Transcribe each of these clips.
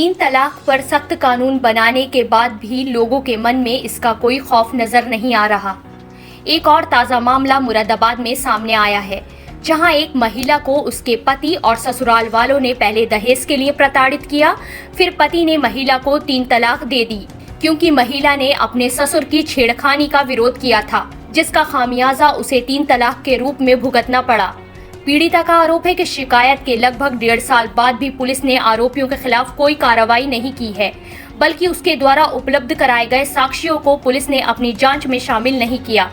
तीन तलाक पर सख्त कानून बनाने के बाद भी लोगों के मन में इसका कोई खौफ नजर नहीं आ रहा। एक और ताज़ा मामला मुरादाबाद में सामने आया है, जहां एक महिला को उसके पति और ससुराल वालों ने पहले दहेज के लिए प्रताड़ित किया, फिर पति ने महिला को 3 तलाक दे दी क्योंकि महिला ने अपने ससुर की छेड़खानी का विरोध किया था, जिसका खामियाजा उसे 3 तलाक के रूप में भुगतना पड़ा। पीड़िता का आरोप है कि शिकायत के लगभग 1.5 साल बाद भी पुलिस ने आरोपियों के खिलाफ कोई कार्रवाई नहीं की है, बल्कि उसके द्वारा उपलब्ध कराए गए साक्ष्यों को पुलिस ने अपनी जांच में शामिल नहीं किया।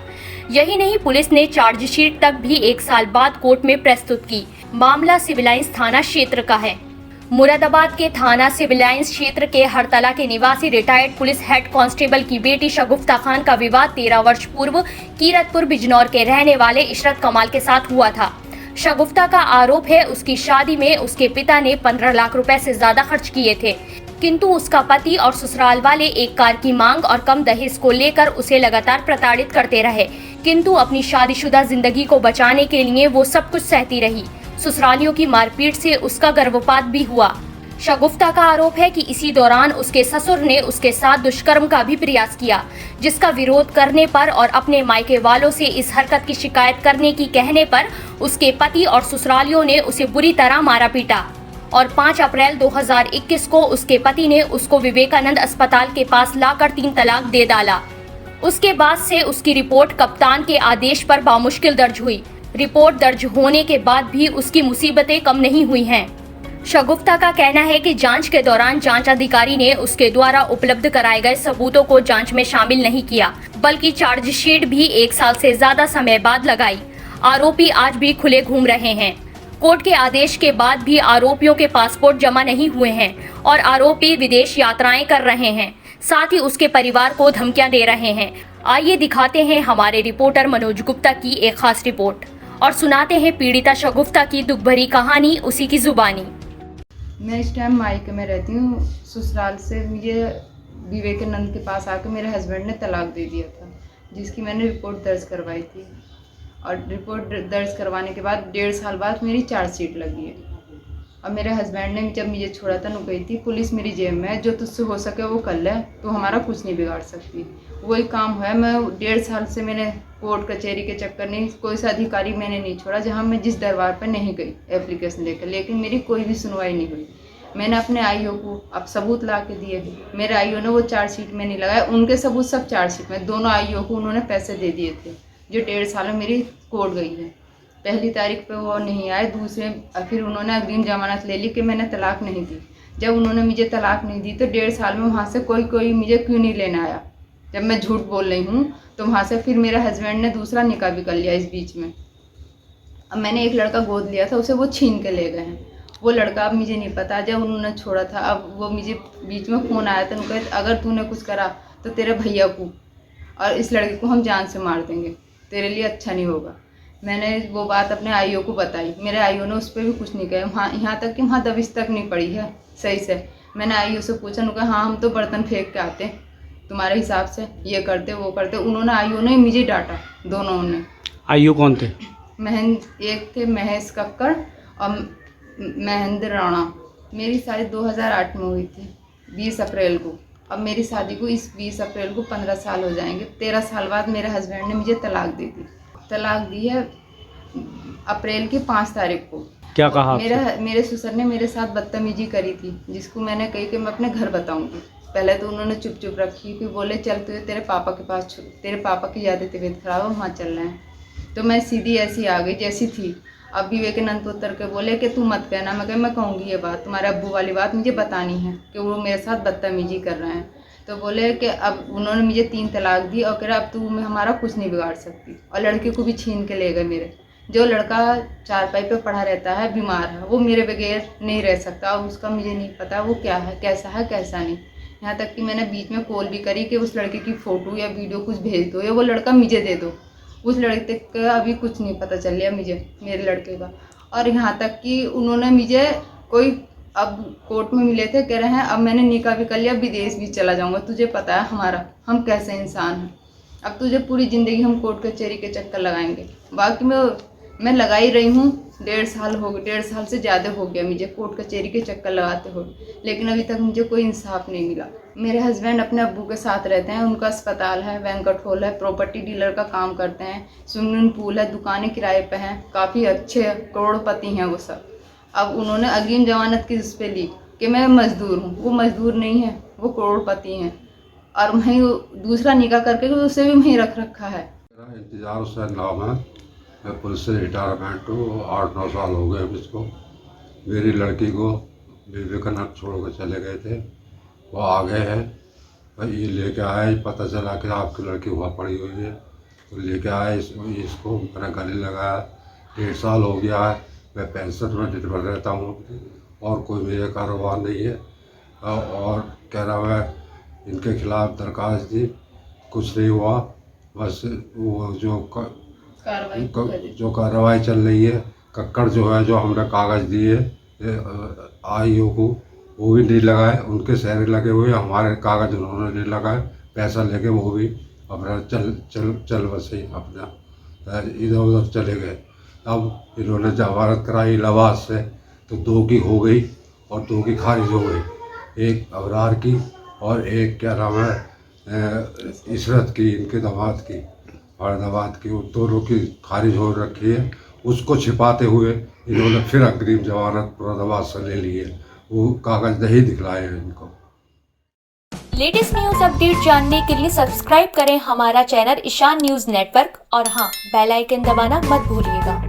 यही नहीं, पुलिस ने चार्जशीट तक भी 1 साल बाद कोर्ट में प्रस्तुत की। मामला सिविल लाइंस थाना क्षेत्र का है। मुरादाबाद के थाना सिविल लाइंस क्षेत्र के हरतला के निवासी रिटायर्ड पुलिस हेड कांस्टेबल की बेटी शगुफ्ता खान का विवाद 13 वर्ष पूर्व कीरतपुर बिजनौर के रहने वाले इशरत कमाल के साथ हुआ था। शगुफ्ता का आरोप है उसकी शादी में उसके पिता ने 15 लाख रुपए से ज्यादा खर्च किए थे, किंतु उसका पति और ससुराल वाले एक कार की मांग और कम दहेज को लेकर उसे लगातार प्रताड़ित करते रहे, किंतु अपनी शादीशुदा जिंदगी को बचाने के लिए वो सब कुछ सहती रही। ससुरालियों की मारपीट से उसका गर्भपात भी हुआ। शगुफ्ता का आरोप है कि इसी दौरान उसके ससुर ने उसके साथ दुष्कर्म का भी प्रयास किया, जिसका विरोध करने पर और अपने मायके वालों से इस हरकत की शिकायत करने की कहने पर उसके पति और ससुरालियों ने उसे बुरी तरह मारा पीटा और 5 अप्रैल 2021 को उसके पति ने उसको विवेकानंद अस्पताल के पास लाकर 3 तलाक दे डाला। उसके बाद से उसकी रिपोर्ट कप्तान के आदेश पर बामुश्किल दर्ज हुई। रिपोर्ट दर्ज होने के बाद भी उसकी मुसीबतें कम नहीं हुई हैं। शगुफ्ता का कहना है कि जांच के दौरान जांच अधिकारी ने उसके द्वारा उपलब्ध कराए गए सबूतों को जांच में शामिल नहीं किया, बल्कि चार्जशीट भी 1 साल से ज्यादा समय बाद लगाई। आरोपी आज भी खुले घूम रहे हैं। कोर्ट के आदेश के बाद भी आरोपियों के पासपोर्ट जमा नहीं हुए हैं और आरोपी विदेश यात्राएं कर रहे हैं। साथ ही उसके परिवार को धमकियां दे रहे हैं। आइए दिखाते हैं हमारे रिपोर्टर मनोज गुप्ता की एक खास रिपोर्ट और सुनाते हैं पीड़िता शगुफ्ता की दुख भरी कहानी उसी की जुबानी। मैं इस टाइम मायके में रहती हूँ। ससुराल से मुझे विवेकानंद के पास आकर मेरे हस्बैंड ने तलाक दे दिया था, जिसकी मैंने रिपोर्ट दर्ज करवाई थी और रिपोर्ट दर्ज करवाने के बाद 1.5 साल बाद मेरी चार्जशीट लगी है। और मेरे हस्बैंड ने जब मुझे छोड़ा था नु गई थी, पुलिस मेरी जेब में है, जो तुझसे हो सके वो कर ले, तो हमारा कुछ नहीं बिगाड़ सकती। वही काम है। मैं 1.5 साल से मैंने कोर्ट कचहरी के चक्कर नहीं, कोई सा अधिकारी मैंने नहीं छोड़ा जहां मैं जिस दरबार पर नहीं गई एप्लीकेशन लेकर, लेकिन मेरी कोई भी सुनवाई नहीं हुई। मैंने अपने आईओ को अब सबूत ला के दिए। मेरे आईओ ने वो चार्जशीट में नहीं लगाया, उनके सबूत सब चार्जशीट में। दोनों आईओ को उन्होंने पैसे दे दिए थे, जो 1.5 साल में मेरी कोर्ट गई है। पहली तारीख पे वो नहीं आए, दूसरे फिर उन्होंने अग्रिम जमानत ले ली कि मैंने तलाक नहीं दी। जब उन्होंने मुझे तलाक नहीं दी तो 1.5 साल में वहाँ से कोई मुझे क्यों नहीं लेने आया। जब मैं झूठ बोल रही हूँ तो वहाँ से फिर मेरे हस्बैंड ने दूसरा निकाह भी कर लिया इस बीच में। अब मैंने एक लड़का गोद लिया था, उसे वो छीन के ले गए हैं। वो लड़का अब मुझे नहीं पता, जब उन्होंने छोड़ा था अब वो मुझे बीच में फ़ोन आया था, उनको अगर तूने कुछ करा तो तेरे भैया को और इस लड़के को हम जान से मार देंगे, तेरे लिए अच्छा नहीं होगा। मैंने वो बात अपने आईओ को बताई, मेरे आईओ ने उस पर भी कुछ नहीं कहा। वहाँ यहाँ तक कि वहाँ दबिश तक नहीं पड़ी है सही से। मैंने आईओ से पूछा, उन्होंने कहा हाँ हम तो बर्तन फेंक के आते तुम्हारे हिसाब से, ये करते वो करते। उन्होंने आईओ ने मुझे डांटा, दोनों ने। आईओ कौन थे? एक थे महेश कक्कड़ और महेंद्र राणा। मेरी शादी 2008 में हुई थी 20 अप्रैल को। अब मेरी शादी को इस 20 अप्रैल को 15 साल हो जाएंगे। 13 साल बाद मेरे हस्बैंड ने मुझे तलाक दे दी। तलाक दी है अप्रैल की 5 तारीख को। क्या कहा? मेरे ससुर ने मेरे साथ बदतमीजी करी थी, जिसको मैंने कही कि मैं अपने घर बताऊंगी। पहले तो उन्होंने चुप रखी, फिर बोले चल तुझे तेरे पापा के पास, तेरे पापा की ज़्यादा तबीयत खराब है, वहाँ चल रहे हैं। तो मैं सीधी ऐसी आ गई जैसी थी। अब विवेकानंद को उतर के बोले कि तू मत कहना। मैं कहूँगी ये बात, तुम्हारे अब्बू वाली बात मुझे बतानी है कि वो मेरे साथ बदतमीजी कर रहे हैं। तो बोले कि अब उन्होंने मुझे 3 तलाक दी और कह रहा अब तू हमारा कुछ नहीं बिगाड़ सकती। और लड़के को भी छीन के ले गए मेरे। जो लड़का चारपाई पे पड़ा रहता है, बीमार है, वो मेरे बगैर नहीं रह सकता और उसका मुझे नहीं पता वो क्या है कैसा नहीं। यहाँ तक कि मैंने बीच में कॉल भी करी कि उस लड़के की फ़ोटो या वीडियो कुछ भेज दो या वो लड़का मुझे दे दो। उस लड़के का अभी कुछ नहीं पता चल रहा मुझे, मेरे लड़के का। और यहाँ तक कि उन्होंने मुझे कोई अब कोर्ट में मिले थे, कह रहे हैं अब मैंने निकाह भी कर लिया, विदेश भी चला जाऊँगा, तुझे पता है हमारा हम कैसे इंसान हैं, अब तुझे पूरी ज़िंदगी हम कोर्ट कचहरी के चक्कर लगाएंगे। बाकी मैं मैं लगा ही रही हूँ, 1.5 साल से ज़्यादा हो गया मुझे कोर्ट कचहरी के चक्कर लगाते हुए, लेकिन अभी तक मुझे कोई इंसाफ नहीं मिला। मेरे हस्बैंड अपने अब्बू के साथ रहते हैं, उनका अस्पताल है, बैंक्वेट हॉल है, प्रॉपर्टी डीलर का काम करते हैं, स्विमिंग पूल है, दुकानें किराए पे हैं, काफ़ी अच्छे करोड़पति हैं वो सब। अब उन्होंने अग्रिम जमानत किस पे ली कि मैं मजदूर हूँ, वो मजदूर नहीं है, वो करोड़पति हैं, और वहीं दूसरा निकाह करके उसे भी वहीं रख रखा है। मेरा इंतजार हुसैन नाम है। मैं पुलिस से रिटायरमेंट हूँ, 8-9 साल हो गए मुझको। मेरी लड़की को विवेकानंद छोड़ कर चले गए थे, वो आ गए हैं। भाई ये लेके आए, पता चला कि आपकी लड़की वहाँ पड़ी हुई है, तो लेके आए इसको मैंने गले लगाया। 1.5 साल हो गया है, मैं पेंशन में निर्भर रहता हूँ और कोई मेरा कारोबार नहीं है। और कह रहा है इनके खिलाफ दरखास्त दी, कुछ नहीं हुआ। बस वो जो कार्रवाई चल रही है, कक्कड़ जो है, जो हमने कागज़ दिए आईओ को, वो भी नहीं लगाए, उनके सहरे लगे हुए, हमारे कागज़ उन्होंने नहीं लगाए। पैसा लेके वो भी अपना चल बसे अपना इधर उधर चले गए। अब इन्होंने जमानत कराई इलाहाबाद से, तो 2 की हो गई और 2 की खारिज हो गई, एक अबरार की और एक क्या नाम है इशरत की, इनके दामाद की, फरीदाबाद की, उन दोनों की खारिज हो रखी है। उसको छिपाते हुए इन्होंने फिर अग्रिम जमानत फरीदाबाद से ले ली है, वो कागज़ नहीं दिखलाए हैं इनको। लेटेस्ट न्यूज अपडेट जानने के लिए सब्सक्राइब करें हमारा चैनल ईशान न्यूज नेटवर्क और हाँ, बेल आइकन दबाना मत भूलिएगा।